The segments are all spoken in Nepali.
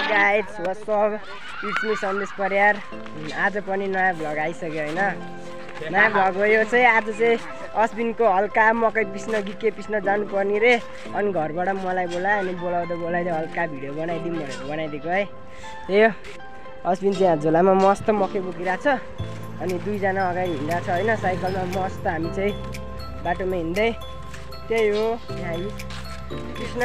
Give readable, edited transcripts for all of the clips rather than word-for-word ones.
guys what's up it's me सन्देश परियार आज पनि नयाँ भ्लग आइसक्यो हैन नयाँ भ्लग हो यो चाहिँ आज चाहिँ अश्विनको हल्का मकै पिस्न के पिस्न जानु पर्ने रे अनि घरबाट मलाई बोलायो अनि बोलाउँदै हल्का भिडियो बनाइदिउँ भनेर बनाइदिएको है त्यही हो अश्विन चाहिँ यहाँ झोलामा मस्त मकै बोकिरहेछ अनि दुईजना अगाडि हिँडिरहेछ हैन साइकलमा मस्त हामी चाहिँ बाटोमा हिँड्दै त्यही हो यहाँ कृष्ण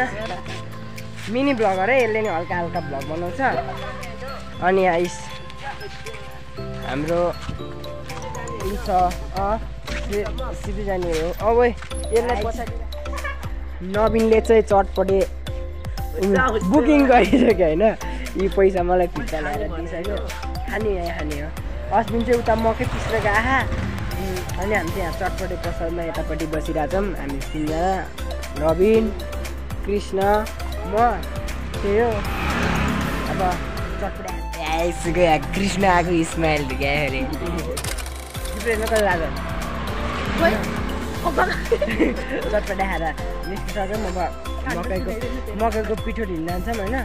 मिनी ब्लगर है यसले नि हल्का हल्का ब्लग बनाउँछ अनि आइस हाम्रो सिधै जाने हो अब यसलाई पछाडि नवीनले चाहिँ चटपटे बुकिङ गरिसक्यो होइन यी पैसा मलाई फिर्ता ल्याएर दिइसक्यो खाने हो अश्विन चाहिँ उता मकै पिस्रेको आहा अनि हामी चाहिँ यहाँ चटपटे पसलमा यतापट्टि बसिरहेछौँ हामी तिनजना नवीन कृष्ण म त्यही हो अब चटपटे आइसक्यो यहाँ कृष्ण आएको स्माइल देखायो अरे कति लाग्यो चटपटे खाएर निस्किसक्यो अब मकैको पिठो ढिल जान्छौँ होइन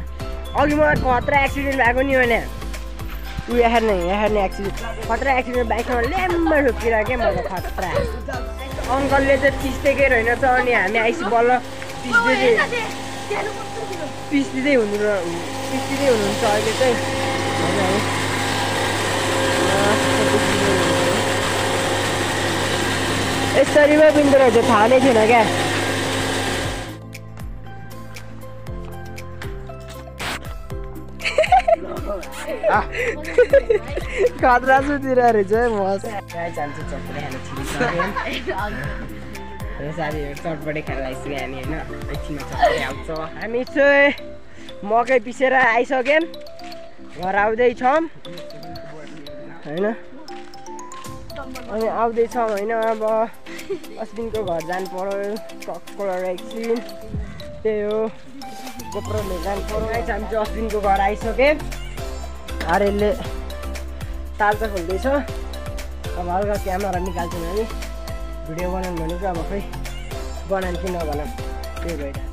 अघि मलाई खतरा एक्सिडेन्ट भएको नि होइन ऊ यहाँ हेर्ने एक्सिडेन्ट खतरा एक्सिडेन्ट बाइकमा ल्याम्मा ठोकिरहेको क्या मलाई खतरा अङ्कलले चाहिँ पिस्देकै रहेनछ अनि हामी आइसी बल्ल पिस्दिँदै हुनुहुन्छ अहिले चाहिँ यसरी पो पिन्दो रहेछ थाहा नै थिएन क्या खतरा सुतिर रहेछ मस जान्छु चटपटे खानु साथीहरू चटपटे खाएर आइसक्यो हामी होइन एकछिनमा चटपटे आउँछ हामी चाहिँ मकै पिसेर आइसक्यौँ घर आउँदैछौँ होइन अनि आउँदैछौँ होइन अब अश्विनको घर जानु पर्यो टक्कर एकछिन त्यही हो गोप्रोले जानु पर्यो हामी चाहिँ अश्विनको घर आइसक्यौँ आर्यले तालचा खोल्दैछ अब हल्का क्यामेरा निकाल्छौँ हामी भिडियो बनाउँ भनेको अब खै बनाउँ कि नबनाऊँ त्यही भइरहेछ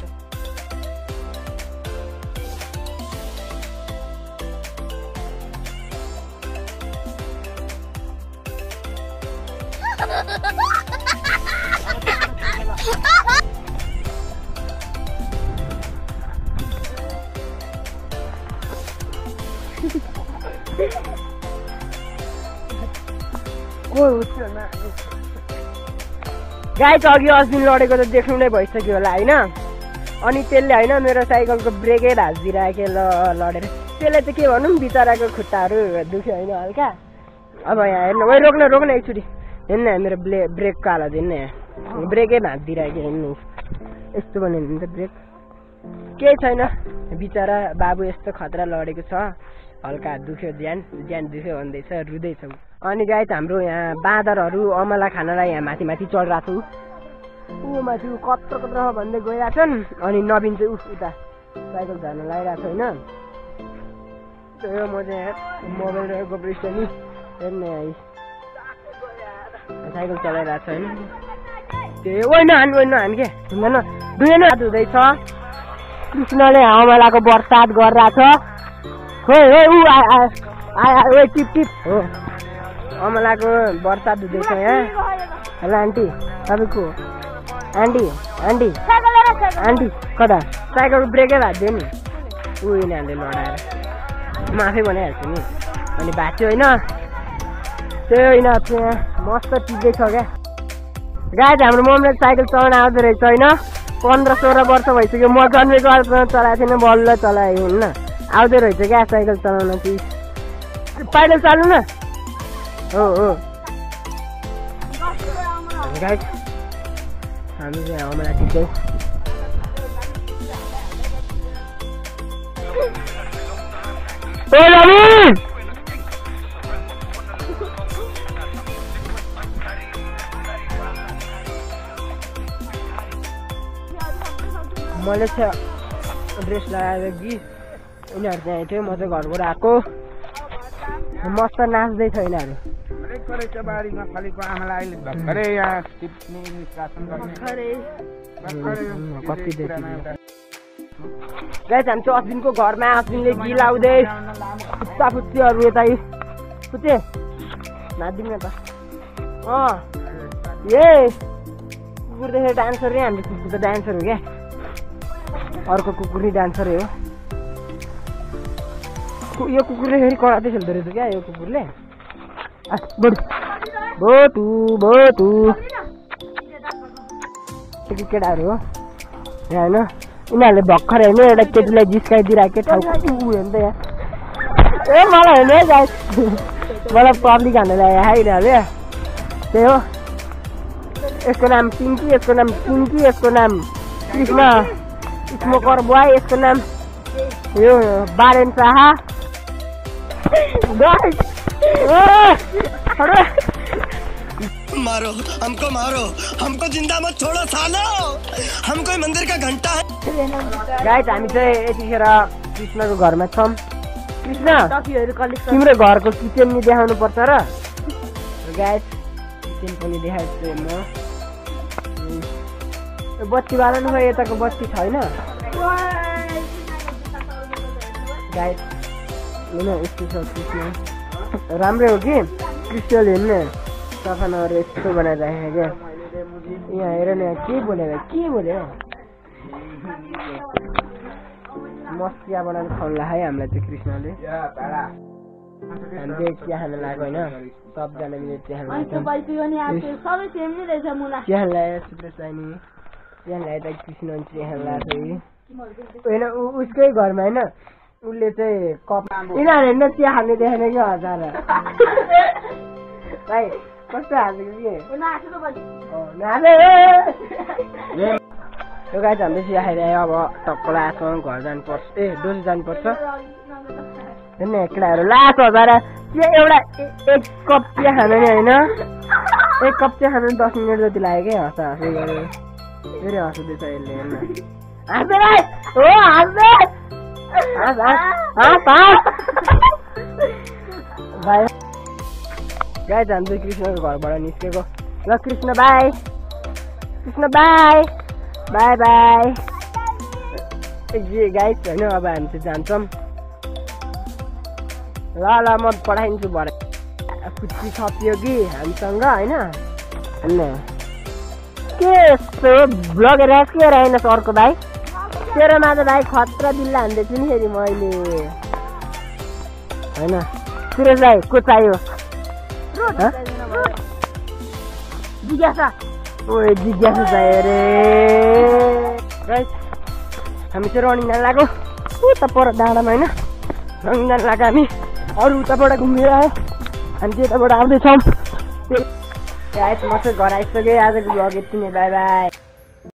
गाई त अघि अश्विन लडेको त देख्नु नै भइसक्यो होला होइन अनि त्यसले होइन मेरो साइकलको ब्रेकै भाँचिदिइराख्यो लडेर त्यसले चाहिँ के भनौँ बिचराको खुट्टाहरू दुख्यो होइन हल्का अब यहाँ हेर्नु ओइ रोक्न एकचोटि हेर्नु मेरो ब्रेकको हालत हेर्नु यहाँ ब्रेकै भाँचिदिइराख्यो हेर्नु यस्तो भन्यो भने त ब्रेक केही छैन बिचरा बाबु यस्तो खतरा लडेको छ हल्का दुख्यो ज्यान दुख्यो भन्दैछ रुँदैछ अनि गाई त हाम्रो यहाँ बाँदरहरू अमला खानलाई यहाँ माथि चढिरहेको छु ऊ माथि कत्रो भन्दै गइरहेछन् अनि नवीन चाहिँ उता साइकल झार्न लगाइरहेको छ होइन त्यही हो म चाहिँ मोबाइल रहेको गोप्रो नि हेर्ने है साइकल चलाइरहेको छ होइन त्यही हो नहान के हुँदैन हुँदैछ कृष्णले अमलाको बरसात गरिरहेछ खोइ ऊ आयो टिप हो अमलाको बरसात हुँदैछ यहाँ हेलो आन्टी तपाईँको आन्टी कता साइकलको ब्रेकै भाँच्यो नि ऊ यिनीहरूले लडाएर म आफै बनाइहाल्छु नि अनि भाँच्यो होइन त्यही हो यिनीहरू यहाँ मस्त टिप्दैछ क्या गाई हाम्रो मम्मीले साइकल चलाउन आउँदो रहेछ होइन 15-16 वर्ष भइसक्यो म जन्मेको चलाएको थिएन बल्ल चलाएको हुन्न आउँदो रहेछ क्या साइकल चलाउन चाहिँ पैदल चाल्नु न हो गाइस हामी चाहिँ अमला टिप्छौँ मैले चाहिँ ड्रेस लगाएर कि यिनीहरू चाहिँ थियो म चाहिँ घरबाट आएको मस्त नाच्दैछ यिनीहरू कति गाइस हामी चाहिँ अश्विनको घरमा अश्विनले गिलाउँदै फुच्चा फुच्चीहरू यता फुच्चे नाचिदिउँ न त ए कुकुर देखेर डान्सर नै हाम्रो कुकुर त डान्सर हो क्या अर्को कुकुर नै डान्सर हो यो कुकुरले फेरि कराते खेल्दो रहेछ क्या यो कुकुरले बोटु बोटु केटाहरू हो यहाँ होइन यिनीहरूले भर्खर हेर्नु एउटा केटीलाई जिस्काइदिइरहेको ठाउँ हेर्नु त यहाँ ए मलाई हेर्नु है गाइस मलाई पब्लिक हान्नु लाग्यो है यिनीहरूले त्यही हो यसको नाम पिङ्की यसको नाम पिङ्की यसको नाम कृष्ण स्मोकर बोय यसको नाम यो बारेन शाह मारो हमको जिंदा मत छोड़ो सालो हम कोई मंदिर का घंटा है गाइस हामी चाहिँ यतिखेर कृष्णको घरमा छौँ कृष्ण तिम्रो घरको किचन नि देखाउनु पर्छ र गाइस किचन पनि देखाएको छु म बत्ती बाल्नु भयो यताको बत्ती छैन गाइस हेर्नु यस्तो छ कृष्ण राम्रै हो कि कृष्णले हेर्नु सफा नगरेर यस्तो बनाइराखेको क्या यहाँ हेर न के बोल्यो मस्त चिया बनाएर खुवाउनु है हामीलाई चाहिँ कृष्णले हामीले चिया खान लाग्यो होइन सबजना मिलेर चिया खान चिया ल्यायो सुप्रेशलाई नि चिया ल्यायो त कृष्ण चिया खान लाग्यो होइन उसकै घरमा होइन उसले चाहिँ कप यिनीहरू हेर्न चिया खाने देखेन कि हजार भाइ कस्तो हालेको यो गाई हामीले चिया खाइरह्यो अब टक्क लासमा घर जानुपर्छ ए डोली जानुपर्छ हेर्न केटाहरू लास हजार चिया एउटा एक कप चिया खानु नि होइन एक कप चिया खानु 10 मिनट जति लाग्यो क्या हाँस्दै गऱ्यो फेरि हाँस्दैछ यसले हेर्न हाँस्दै हो हाँस्दै भाइ गाई जान्छ कृष्णको घरबाट निस्केको ल Krishna by by by guys होइन अब हामी चाहिँ जान्छौँ ल म पठाइदिन्छु भरे खुसी थपियो कि हामीसँग होइन के यस्तो ब्लगर के रहेन सरको भाइ तेरोमा त भाइ खतरा बिल्ला हान्दैछु नि फेरि मैले होइन सुरेश भाइ को चाहियो जिज्ञासा चाहियो रे गाइस हामी चाहिँ रनिङ जान लाग्यो उता पर डाँडामा होइन रनिङ जान लाग्यो हामी अरू उताबाट घुमेर आयो हामी चाहिँ यताबाट आउँदैछौँ गाइस म चाहिँ घर आइसकेँ आजको भ्लग यति नै बाई बाई